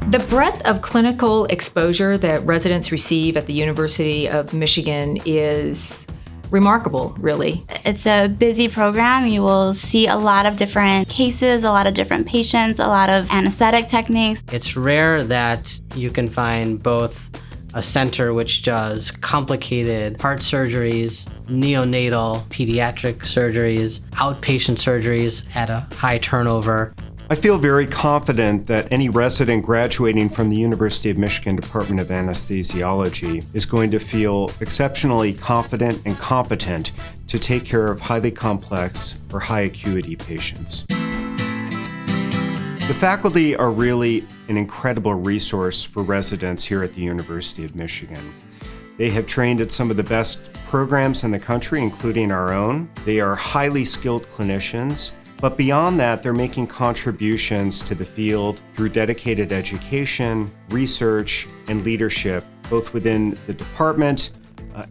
The breadth of clinical exposure that residents receive at the University of Michigan is remarkable, really. It's a busy program. You will see a lot of different cases, a lot of different patients, a lot of anesthetic techniques. It's rare that you can find both a center which does complicated heart surgeries, neonatal pediatric surgeries, outpatient surgeries at a high turnover. I feel very confident that any resident graduating from the University of Michigan Department of Anesthesiology is going to feel exceptionally confident and competent to take care of highly complex or high acuity patients. The faculty are really an incredible resource for residents here at the University of Michigan. They have trained at some of the best programs in the country, including our own. They are highly skilled clinicians. But beyond that, they're making contributions to the field through dedicated education, research, and leadership, both within the department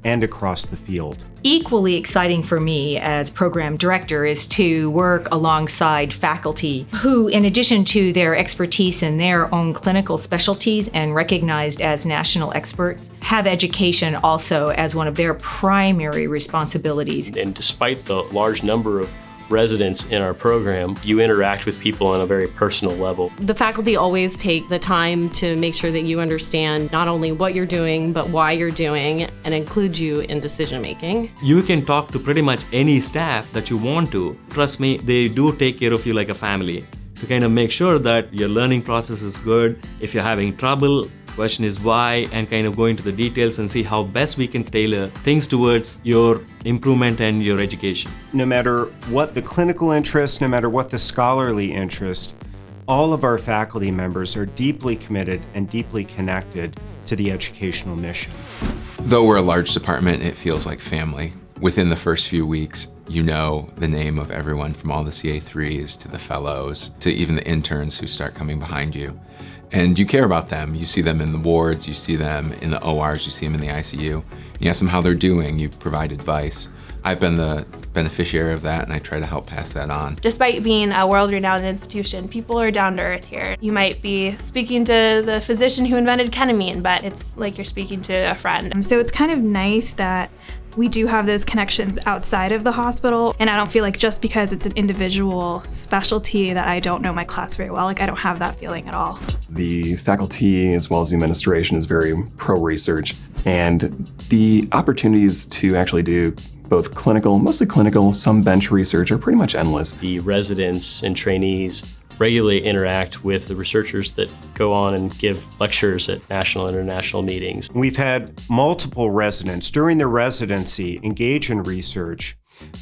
and across the field. Equally exciting for me as program director is to work alongside faculty who, in addition to their expertise in their own clinical specialties and recognized as national experts, have education also as one of their primary responsibilities. And despite the large number of residents in our program, you interact with people on a very personal level. The faculty always take the time to make sure that you understand not only what you're doing, but why you're doing, and include you in decision making. You can talk to pretty much any staff that you want to. Trust me, they do take care of you like a family to kind of make sure that your learning process is good. If you're having trouble, question is why, and kind of go into the details and see how best we can tailor things towards your improvement and your education. No matter what the clinical interest, no matter what the scholarly interest, all of our faculty members are deeply committed and deeply connected to the educational mission. Though we're a large department, it feels like family. Within the first few weeks, you know the name of everyone from all the CA3s to the fellows to even the interns who start coming behind you. And you care about them. You see them in the wards, you see them in the ORs, you see them in the ICU. You ask them how they're doing, you provide advice. I've been the beneficiary of that, and I try to help pass that on. Despite being a world-renowned institution, people are down to earth here. You might be speaking to the physician who invented ketamine, but it's like you're speaking to a friend. So it's kind of nice that we do have those connections outside of the hospital, and I don't feel like just because it's an individual specialty that I don't know my class very well, like I don't have that feeling at all. The faculty as well as the administration is very pro-research, and the opportunities to actually do both clinical, mostly clinical, some bench research are pretty much endless. The residents and trainees regularly interact with the researchers that go on and give lectures at national and international meetings. We've had multiple residents during their residency engage in research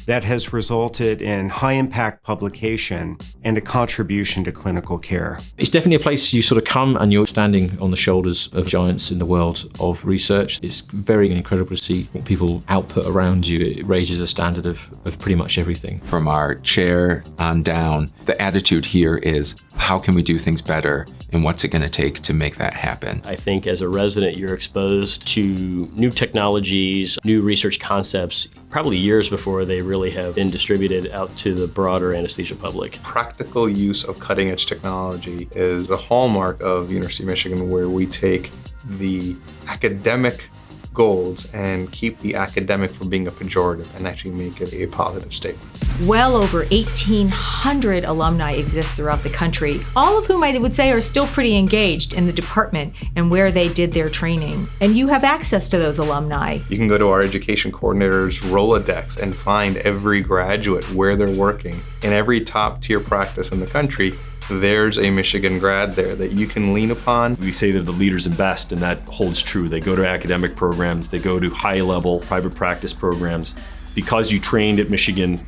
that has resulted in high-impact publication and a contribution to clinical care. It's definitely a place you sort of come and you're standing on the shoulders of giants in the world of research. It's very incredible to see what people output around you. It raises a standard of pretty much everything. From our chair on down, the attitude here is, how can we do things better, and what's it going to take to make that happen? I think as a resident, you're exposed to new technologies, new research concepts, probably years before they really have been distributed out to the broader anesthesia public. Practical use of cutting-edge technology is a hallmark of the University of Michigan, where we take the academic goals and keep the academic from being a pejorative and actually make it a positive statement. Well over 1,800 alumni exist throughout the country, all of whom I would say are still pretty engaged in the department and where they did their training. And you have access to those alumni. You can go to our education coordinator's Rolodex and find every graduate where they're working. In every top tier practice in the country, there's a Michigan grad there that you can lean upon. We say they're the leaders and best, and that holds true. They go to academic programs, they go to high-level private practice programs. Because you trained at Michigan,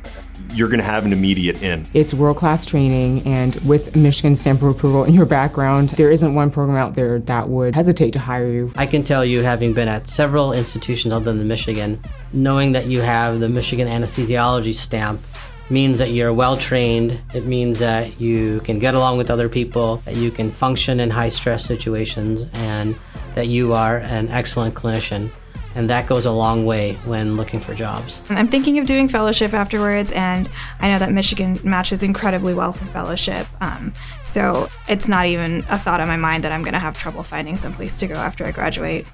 you're going to have an immediate in. It's world-class training, and with Michigan's stamp of approval in your background, there isn't one program out there that would hesitate to hire you. I can tell you, having been at several institutions other than Michigan, knowing that you have the Michigan Anesthesiology stamp means that you're well trained. It means that you can get along with other people, that you can function in high stress situations, and that you are an excellent clinician. And that goes a long way when looking for jobs. I'm thinking of doing fellowship afterwards, and I know that Michigan matches incredibly well for fellowship. So it's not even a thought on my mind that I'm going to have trouble finding someplace to go after I graduate.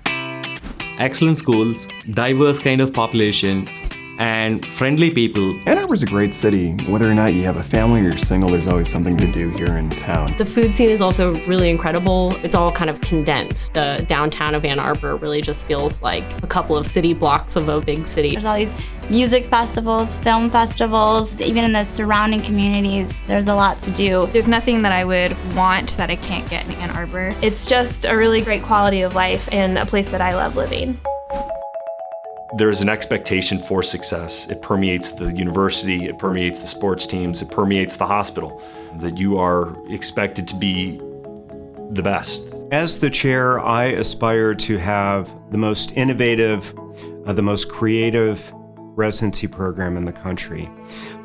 Excellent schools, diverse kind of population, and friendly people. Ann Arbor's a great city. Whether or not you have a family or you're single, there's always something to do here in town. The food scene is also really incredible. It's all kind of condensed. The downtown of Ann Arbor really just feels like a couple of city blocks of a big city. There's all these music festivals, film festivals, even in the surrounding communities, there's a lot to do. There's nothing that I would want that I can't get in Ann Arbor. It's just a really great quality of life and a place that I love living. There is an expectation for success. It permeates the university, it permeates the sports teams, it permeates the hospital, that you are expected to be the best. As the chair, I aspire to have the most innovative, the most creative residency program in the country.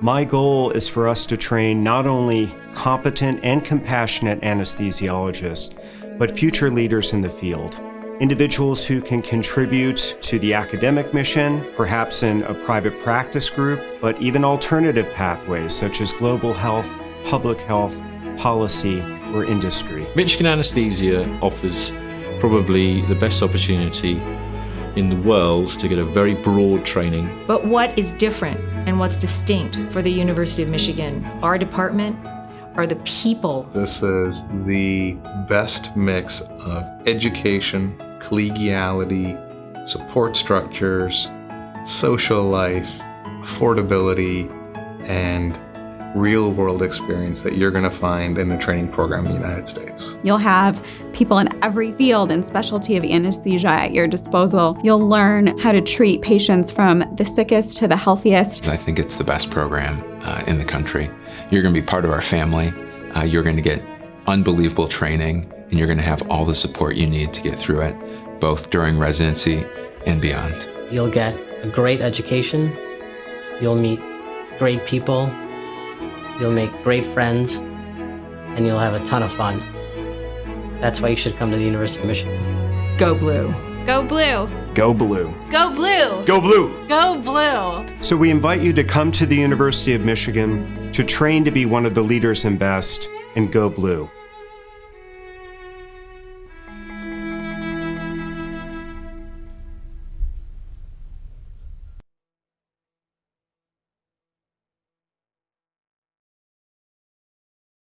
My goal is for us to train not only competent and compassionate anesthesiologists, but future leaders in the field. Individuals who can contribute to the academic mission, perhaps in a private practice group, but even alternative pathways such as global health, public health, policy, or industry. Michigan Anesthesia offers probably the best opportunity in the world to get a very broad training. But what is different and what's distinct for the University of Michigan? Our department are the people. This is the best mix of education, collegiality, support structures, social life, affordability, and real-world experience that you're going to find in a training program in the United States. You'll have people in every field and specialty of anesthesia at your disposal. You'll learn how to treat patients from the sickest to the healthiest. I think it's the best program in the country. You're going to be part of our family. You're going to get unbelievable training, and you're going to have all the support you need to get through it, both during residency and beyond. You'll get a great education, you'll meet great people, you'll make great friends, and you'll have a ton of fun. That's why you should come to the University of Michigan. Go Blue. Go Blue. Go Blue. Go Blue. Go Blue. Go Blue. So we invite you to come to the University of Michigan to train to be one of the leaders and best, and go Blue.